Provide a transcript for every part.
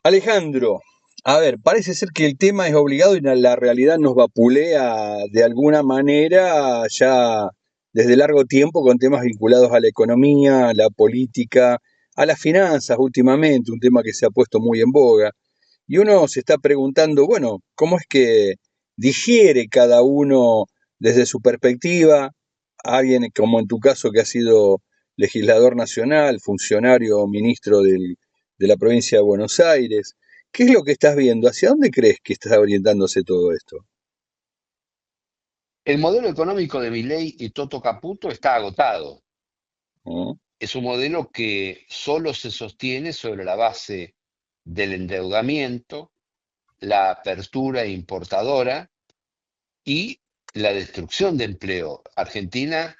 Alejandro, a ver, parece ser que el tema es obligado y la realidad nos vapulea de alguna manera ya desde largo tiempo con temas vinculados a la economía, a la política, a las finanzas últimamente, un tema que se ha puesto muy en boga. Y uno se está preguntando, bueno, ¿cómo es que digiere cada uno desde su perspectiva? Alguien como en tu caso que ha sido legislador nacional, funcionario, ministro de la provincia de Buenos Aires. ¿Qué es lo que estás viendo? ¿Hacia dónde crees que está orientándose todo esto? El modelo económico de Milei y Toto Caputo está agotado. ¿Mm? Es un modelo que solo se sostiene sobre la base del endeudamiento, la apertura importadora y la destrucción de empleo. Argentina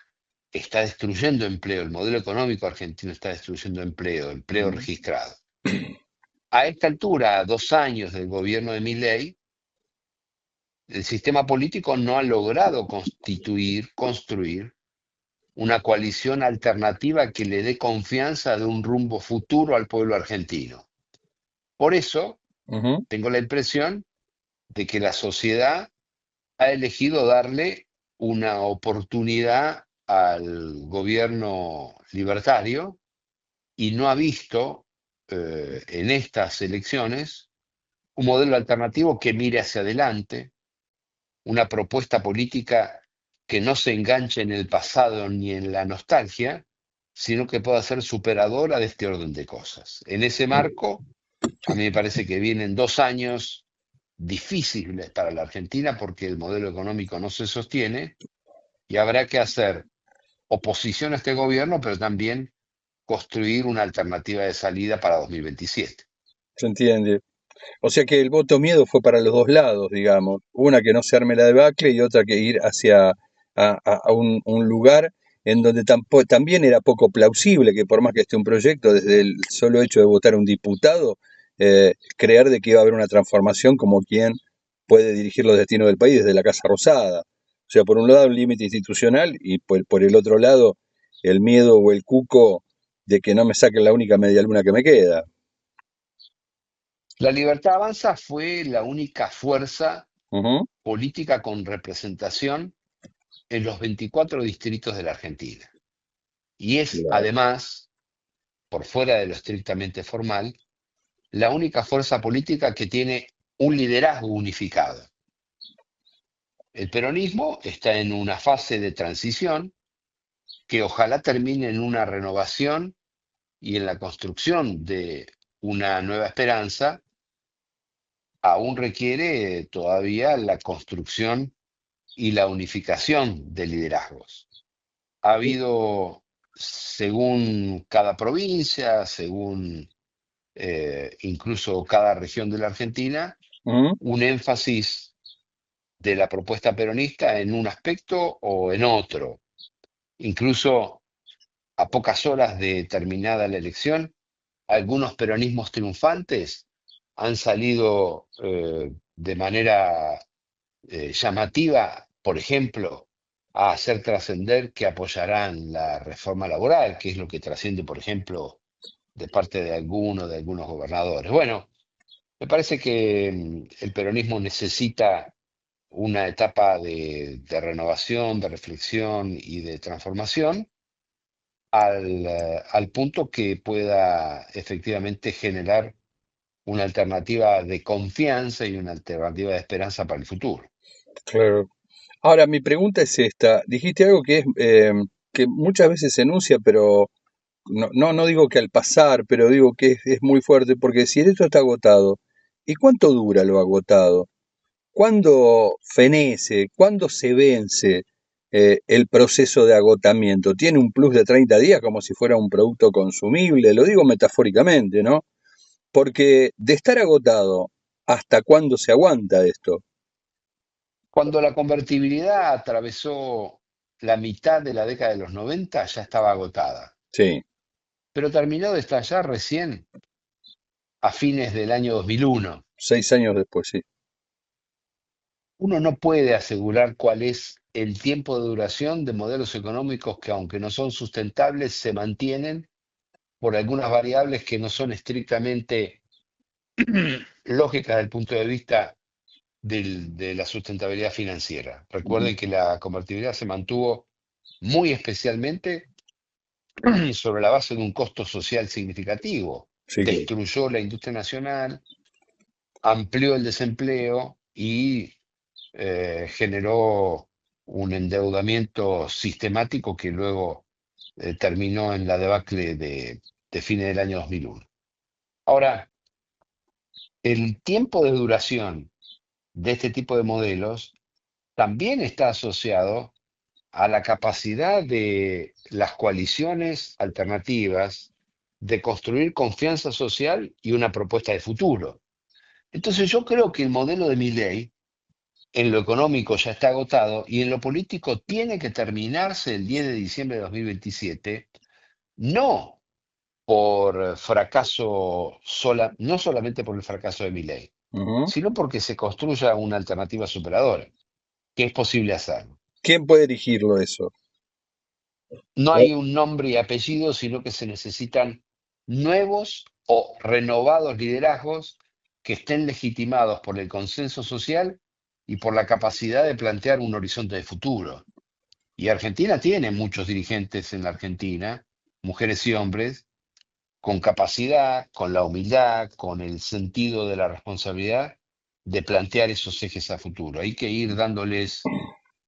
está destruyendo empleo, el modelo económico argentino está destruyendo empleo, empleo ¿Mm? registrado. A esta altura, a 2 años del gobierno de Milei, el sistema político no ha logrado construir una coalición alternativa que le dé confianza de un rumbo futuro al pueblo argentino. Por eso, Ujú. tengo la impresión de que la sociedad ha elegido darle una oportunidad al gobierno libertario y no ha visto en estas elecciones un modelo alternativo que mire hacia adelante, una propuesta política que no se enganche en el pasado ni en la nostalgia, sino que pueda ser superadora de este orden de cosas. En ese marco, a mí me parece que vienen 2 años difíciles para la Argentina porque el modelo económico no se sostiene y habrá que hacer oposición a este gobierno, pero también construir una alternativa de salida para 2027. ¿Se entiende? O sea que el voto miedo fue para los dos lados, digamos. Una que no se arme la debacle y otra que ir hacia a un lugar en donde también era poco plausible que por más que esté un proyecto, desde el solo hecho de votar un diputado, creer de que iba a haber una transformación como quien puede dirigir los destinos del país desde la Casa Rosada. O sea, por un lado el límite institucional y por el otro lado el miedo o el cuco de que no me saquen la única media luna que me queda. La Libertad Avanza fue la única fuerza Ujú. política con representación en los 24 distritos de la Argentina. Y es Claro. además, por fuera de lo estrictamente formal, la única fuerza política que tiene un liderazgo unificado. El peronismo está en una fase de transición que ojalá termine en una renovación y en la construcción de una nueva esperanza, aún requiere todavía la construcción y la unificación de liderazgos. Ha habido, según cada provincia, según incluso cada región de la Argentina, Ujú. un énfasis de la propuesta peronista en un aspecto o en otro. Incluso a pocas horas de terminada la elección, algunos peronismos triunfantes han salido de manera llamativa, por ejemplo, a hacer trascender que apoyarán la reforma laboral, que es lo que trasciende, por ejemplo, de parte de algunos gobernadores. Bueno, me parece que el peronismo necesita una etapa de renovación, de reflexión y de transformación al punto que pueda efectivamente generar una alternativa de confianza y una alternativa de esperanza para el futuro. Claro. Ahora, mi pregunta es esta. Dijiste algo que es que muchas veces se enuncia, pero no digo que al pasar, pero digo que es muy fuerte, porque si esto está agotado, ¿y cuánto dura lo agotado? ¿Cuándo fenece? ¿Cuándo se vence el proceso de agotamiento? ¿Tiene un plus de 30 días como si fuera un producto consumible? Lo digo metafóricamente, ¿no? Porque de estar agotado, ¿hasta cuándo se aguanta esto? Cuando la convertibilidad atravesó la mitad de la década de los 90, ya estaba agotada, Sí, pero terminó de estallar recién a fines del año 2001. 6 años después, sí. Uno no puede asegurar cuál es el tiempo de duración de modelos económicos que, aunque no son sustentables, se mantienen por algunas variables que no son estrictamente lógica desde el punto de vista de la sustentabilidad financiera. Ujú. Recuerden que la convertibilidad se mantuvo muy especialmente sobre la base de un costo social significativo. Sí, claro. Destruyó la industria nacional, amplió el desempleo y generó un endeudamiento sistemático que luego terminó en la debacle de fines del año 2001. Ahora, el tiempo de duración de este tipo de modelos también está asociado a la capacidad de las coaliciones alternativas de construir confianza social y una propuesta de futuro. Entonces yo creo que el modelo de Milei en lo económico ya está agotado y en lo político tiene que terminarse el 10 de diciembre de 2027, no por fracaso no solamente por el fracaso de Milei, Ujú. sino porque se construya una alternativa superadora, que es posible hacerlo. ¿Quién puede dirigirlo eso? No O- hay un nombre y apellido, sino que se necesitan nuevos o renovados liderazgos que estén legitimados por el consenso social y por la capacidad de plantear un horizonte de futuro. Y Argentina tiene muchos dirigentes en la Argentina, mujeres y hombres, con capacidad, con la humildad, con el sentido de la responsabilidad de plantear esos ejes a futuro. Hay que ir dándoles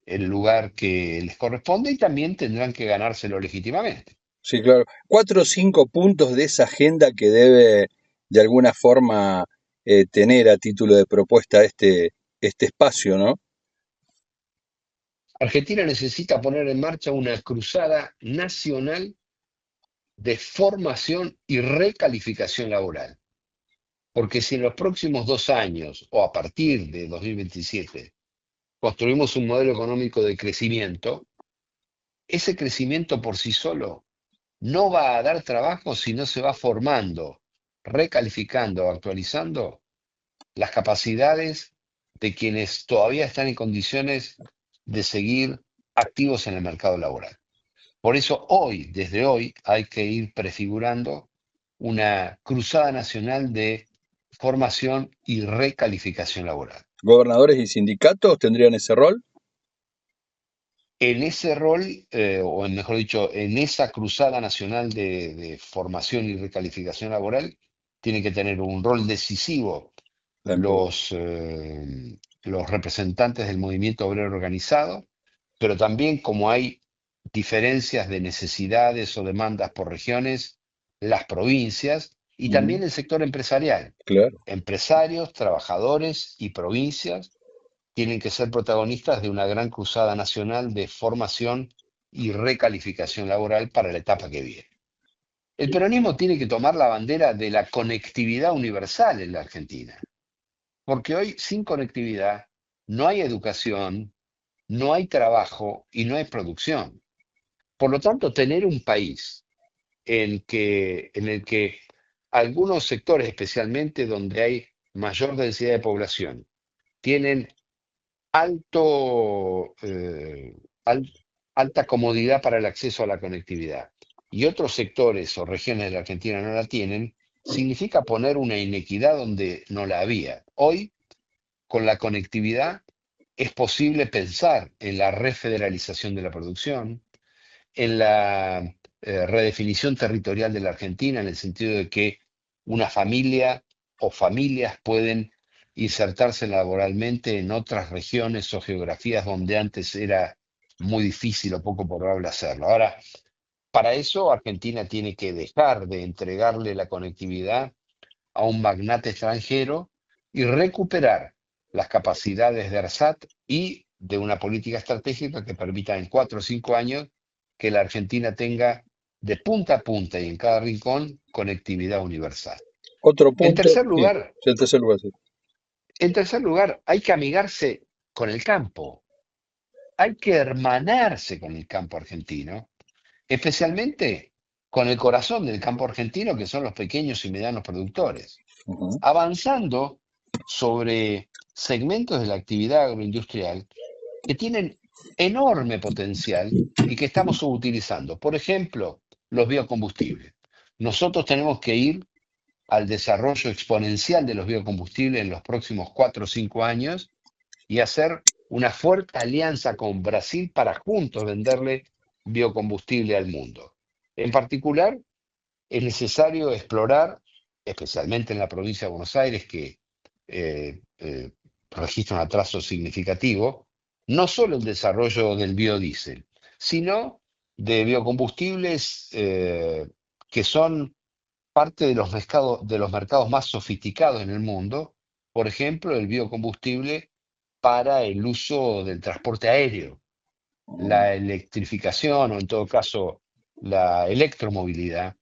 el lugar que les corresponde y también tendrán que ganárselo legítimamente. sí, claro. 4 o 5 puntos de esa agenda que debe de alguna forma tener a título de propuesta este espacio, ¿no? Argentina necesita poner en marcha una cruzada nacional de formación y recalificación laboral, porque si en los próximos 2 años o a partir de 2027 construimos un modelo económico de crecimiento, ese crecimiento por sí solo no va a dar trabajo si no se va formando, recalificando, actualizando las capacidades de quienes todavía están en condiciones de seguir activos en el mercado laboral. Por eso hoy, desde hoy, hay que ir prefigurando una cruzada nacional de formación y recalificación laboral. ¿Gobernadores y sindicatos tendrían ese rol? En ese rol, o mejor dicho, en esa cruzada nacional de formación y recalificación laboral, tienen que tener un rol decisivo La empresa. los representantes del movimiento obrero organizado, pero también como hay diferencias de necesidades o demandas por regiones, las provincias y Ujú. también el sector empresarial. Claro. Empresarios, trabajadores y provincias tienen que ser protagonistas de una gran cruzada nacional de formación y recalificación laboral para la etapa que viene. El peronismo tiene que tomar la bandera de la conectividad universal en la Argentina, porque hoy sin conectividad no hay educación, no hay trabajo y no hay producción. Por lo tanto, tener un país en el que algunos sectores, especialmente donde hay mayor densidad de población, tienen alto, al- alta comodidad para el acceso a la conectividad y otros sectores o regiones de la Argentina no la tienen, significa poner una inequidad donde no la había. Hoy, con la conectividad, es posible pensar en la refederalización de la producción, en la redefinición territorial de la Argentina, en el sentido de que una familia o familias pueden insertarse laboralmente en otras regiones o geografías donde antes era muy difícil o poco probable hacerlo. Ahora, para eso Argentina tiene que dejar de entregarle la conectividad a un magnate extranjero y recuperar las capacidades de ARSAT y de una política estratégica que permita en 4 o 5 años que la Argentina tenga de punta a punta y en cada rincón conectividad universal. Otro En punto, tercer sí, lugar, sí, en tercer lugar, sí. hay que amigarse con el campo, hay que hermanarse con el campo argentino, especialmente con el corazón del campo argentino, que son los pequeños y medianos productores, Ujú. avanzando sobre segmentos de la actividad agroindustrial que tienen enorme potencial y que estamos subutilizando. Por ejemplo, los biocombustibles. Nosotros tenemos que ir al desarrollo exponencial de los biocombustibles en los próximos 4 o 5 años y hacer una fuerte alianza con Brasil para juntos venderle biocombustible al mundo. En particular, es necesario explorar, especialmente en la provincia de Buenos Aires, que registra un atraso significativo, no solo el desarrollo del biodiesel, sino de biocombustibles que son parte de los mercados más sofisticados en el mundo, por ejemplo, el biocombustible para el uso del transporte aéreo, la electrificación o en todo caso la electromovilidad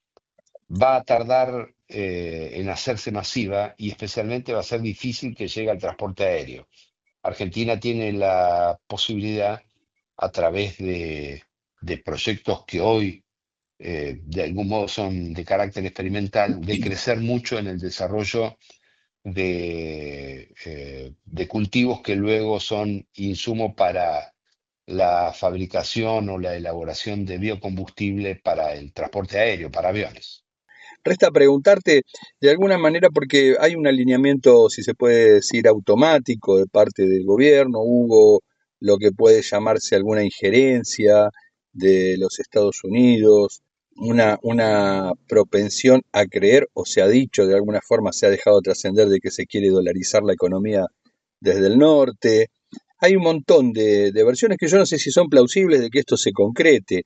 va a tardar en hacerse masiva y especialmente va a ser difícil que llegue al transporte aéreo. Argentina tiene la posibilidad, a través de proyectos que hoy de algún modo son de carácter experimental, de crecer mucho en el desarrollo de cultivos que luego son insumo para la fabricación o la elaboración de biocombustible para el transporte aéreo, para aviones. Resta preguntarte, de alguna manera, porque hay un alineamiento, si se puede decir, automático de parte del gobierno, hubo lo que puede llamarse alguna injerencia de los Estados Unidos, una propensión a creer, o se ha dicho, de alguna forma se ha dejado trascender de que se quiere dolarizar la economía desde el norte. Hay un montón de versiones que yo no sé si son plausibles de que esto se concrete.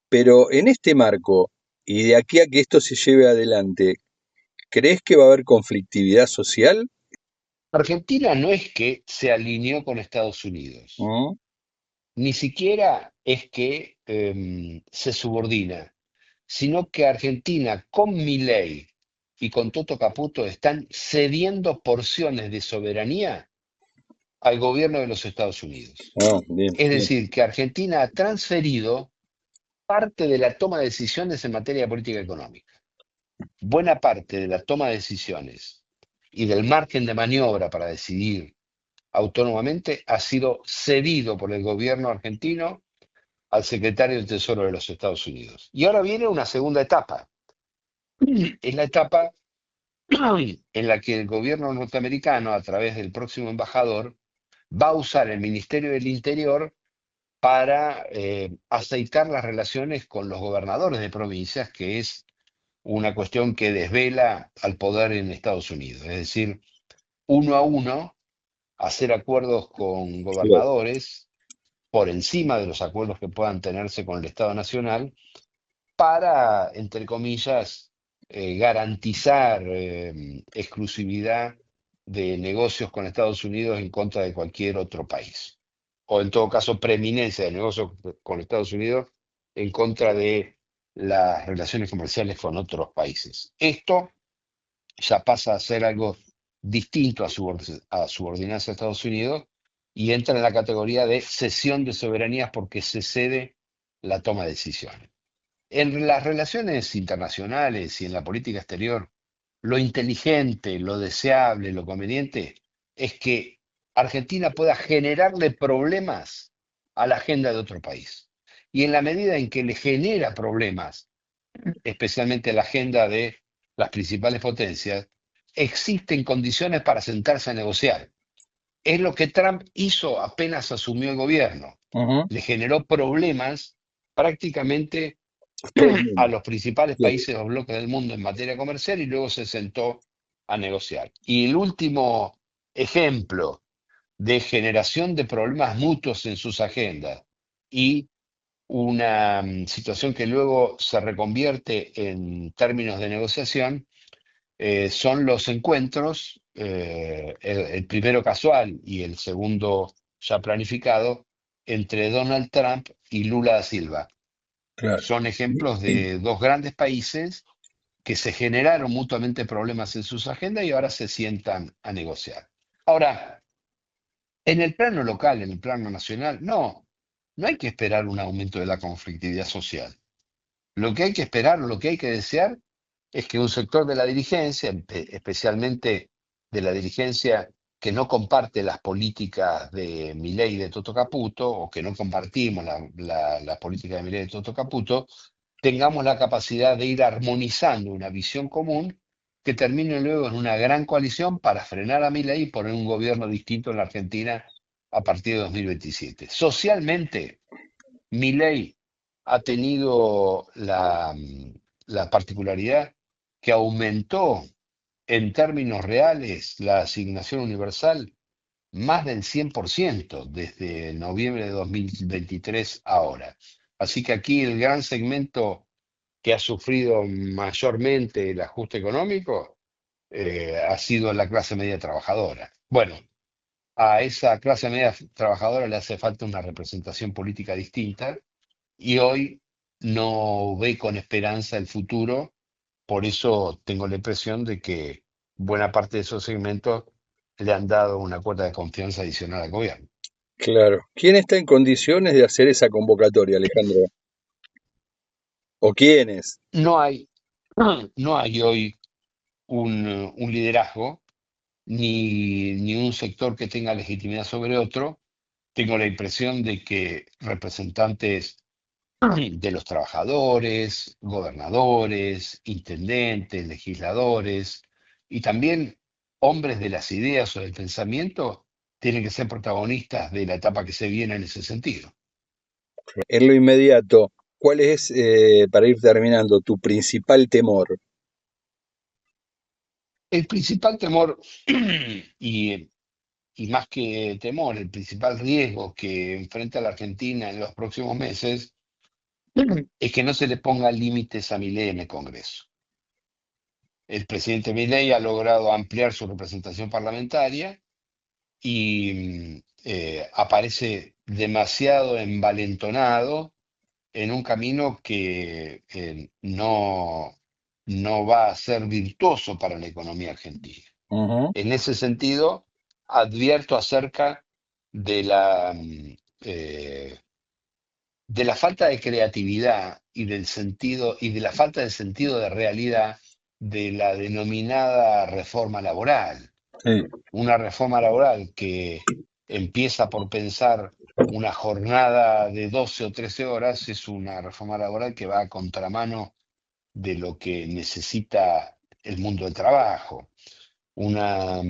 Pero en este marco, y de aquí a que esto se lleve adelante, ¿crees que va a haber conflictividad social? Argentina no es que se alineó con Estados Unidos, ¿Mm? ni siquiera es que se subordina, sino que Argentina con Milei y con Toto Caputo están cediendo porciones de soberanía al gobierno de los Estados Unidos. Ah, bien, Es bien, decir, que Argentina ha transferido parte de la toma de decisiones en materia de política económica. Buena parte de la toma de decisiones y del margen de maniobra para decidir autónomamente ha sido cedido por el gobierno argentino al secretario del Tesoro de los Estados Unidos. Y ahora viene una segunda etapa. Es la etapa en la que el gobierno norteamericano, a través del próximo embajador, va a usar el Ministerio del Interior para aceitar las relaciones con los gobernadores de provincias, que es una cuestión que desvela al poder en Estados Unidos. Es decir, uno a uno, hacer acuerdos con claro. gobernadores por encima de los acuerdos que puedan tenerse con el Estado Nacional para, entre comillas, garantizar exclusividad de negocios con Estados Unidos en contra de cualquier otro país. O en todo caso, preeminencia de negocios con Estados Unidos en contra de las relaciones comerciales con otros países. Esto ya pasa a ser algo distinto a subordinarse a Estados Unidos y entra en la categoría de cesión de soberanías porque se cede la toma de decisiones. En las relaciones internacionales y en la política exterior, lo inteligente, lo deseable, lo conveniente es que Argentina pueda generarle problemas a la agenda de otro país. Y en la medida en que le genera problemas, especialmente a la agenda de las principales potencias, existen condiciones para sentarse a negociar. Es lo que Trump hizo apenas asumió el gobierno. Ujú. Le generó problemas prácticamente Todo el a mundo. los principales Sí, países o bloques del mundo en materia comercial y luego se sentó a negociar. Y el último ejemplo de generación de problemas mutuos en sus agendas y una situación que luego se reconvierte en términos de negociación son los encuentros, el primero casual y el segundo ya planificado, entre Donald Trump y Lula da Silva. claro. Son ejemplos de dos grandes países que se generaron mutuamente problemas en sus agendas y ahora se sientan a negociar. Ahora, en el plano local, en el plano nacional, no hay que esperar un aumento de la conflictividad social. Lo que hay que esperar, lo que hay que desear, es que un sector de la dirigencia, especialmente de la dirigencia que no comparte las políticas de Milei y de Toto Caputo, o que no compartimos la política de Milei y de Toto Caputo, tengamos la capacidad de ir armonizando una visión común que termine luego en una gran coalición para frenar a Milei y poner un gobierno distinto en la Argentina a partir de 2027. Socialmente, Milei ha tenido la particularidad que aumentó en términos reales la asignación universal más del 100% desde noviembre de 2023 ahora. Así que aquí el gran segmento que ha sufrido mayormente el ajuste económico ha sido la clase media trabajadora. Bueno, a esa clase media trabajadora le hace falta una representación política distinta y hoy no ve con esperanza el futuro. Por eso tengo la impresión de que buena parte de esos segmentos le han dado una cuota de confianza adicional al gobierno. Claro. ¿Quién está en condiciones de hacer esa convocatoria, Alejandro? ¿O quiénes? No hay, no hay hoy un liderazgo ni un sector que tenga legitimidad sobre otro. Tengo la impresión de que representantes de los trabajadores, gobernadores, intendentes, legisladores y también hombres de las ideas o del pensamiento tienen que ser protagonistas de la etapa que se viene en ese sentido. En lo inmediato, ¿cuál es, para ir terminando, tu principal temor? El principal temor y, y más que temor, el principal riesgo que enfrenta la Argentina en los próximos meses es que no se le ponga límites a Milei en el Congreso. El presidente Milei ha logrado ampliar su representación parlamentaria y aparece demasiado envalentonado en un camino que no va a ser virtuoso para la economía argentina. Ujú. En ese sentido, advierto acerca de eh, de la falta de creatividad y del sentido y de la falta de sentido de realidad de la denominada reforma laboral. Sí. Una reforma laboral que empieza por pensar una jornada de 12 o 13 horas es una reforma laboral que va a contramano de lo que necesita el mundo del trabajo. Una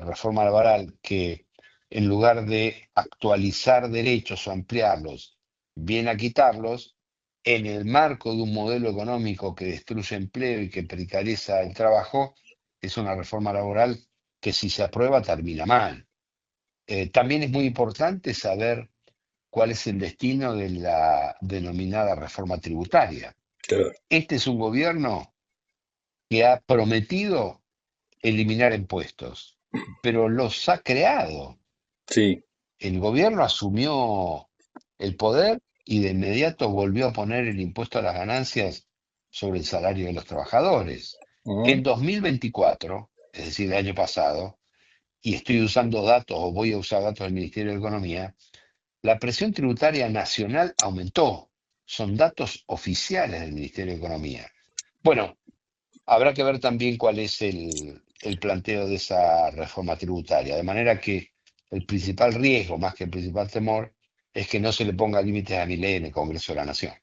reforma laboral que en lugar de actualizar derechos o ampliarlos, viene a quitarlos en el marco de un modelo económico que destruye empleo y que precariza el trabajo, es una reforma laboral que si se aprueba termina mal. También es muy importante saber cuál es el destino de la denominada reforma tributaria. Claro. Este es un gobierno que ha prometido eliminar impuestos, pero los ha creado. Sí. El gobierno asumió el poder y de inmediato volvió a poner el impuesto a las ganancias sobre el salario de los trabajadores. Ujú. En 2024, es decir, el año pasado, y estoy usando datos o voy a usar datos del Ministerio de Economía, la presión tributaria nacional aumentó. Son datos oficiales del Ministerio de Economía. Bueno, habrá que ver también cuál es el planteo de esa reforma tributaria, de manera que el principal riesgo, más que el principal temor, es que no se le ponga límites a mi ley en el Congreso de la Nación.